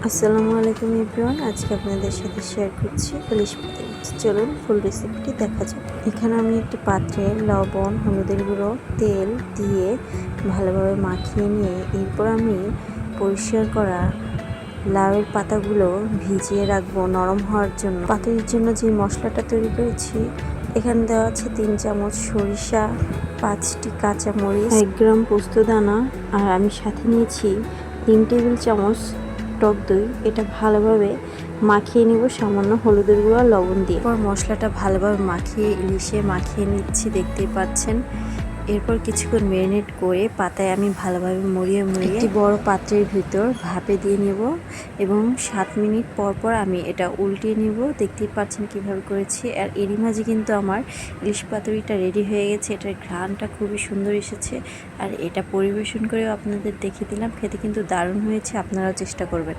আসসালামু আলাইকুম এভরিওয়ান। আজকে আপনাদের সাথে শেয়ার করছি ইলিশ পাতা। চলুন ফুল রেসিপিটি দেখা যাক। এখানে আমি একটি পাত্রে লবণ, হলুদের গুঁড়ো, তেল দিয়ে ভালোভাবে মাখিয়ে নিয়ে এরপর আমি পরিষ্কার করা লাউয়ের পাতাগুলো ভিজিয়ে রাখবো নরম হওয়ার জন্য। পাতুরির জন্য যে মশলাটা তৈরি করেছি, এখানে দেওয়া আছে 3 চামচ সরিষা, 5টি কাঁচামরিচ, 1 গ্রাম পোস্তদানা, আর আমি সাথে নিয়েছি 3 টেবিল চামচ টক দই। এটা ভালোভাবে মাখিয়ে নিব সামান্য হলুদের গুঁড়ো আর লবণ দিয়ে। এরপর মশলাটা ভালোভাবে মাখিয়ে নিচ্ছি, দেখতেই পাচ্ছেন। এরপর কিছুক্ষণ ম্যারিনেট করে পাতায় আমি ভালোভাবে মুড়িয়ে একটি বড় পাত্রের ভিতর ভাপে দিয়ে নেব এবং 7 মিনিট পর পর আমি এটা উল্টিয়ে নেব। দেখতেই পাচ্ছেন কিভাবে করেছি। আর এরই মাঝে কিন্তু আমার ইলিশ পাতুরিটা রেডি হয়ে গেছে। এটার ঘ্রাণটা খুবই সুন্দর এসেছে। আর এটা পরিবেশন করেও আপনাদের দেখিয়ে দিলাম। খেতে কিন্তু দারুণ হয়েছে, আপনারাও চেষ্টা করবেন।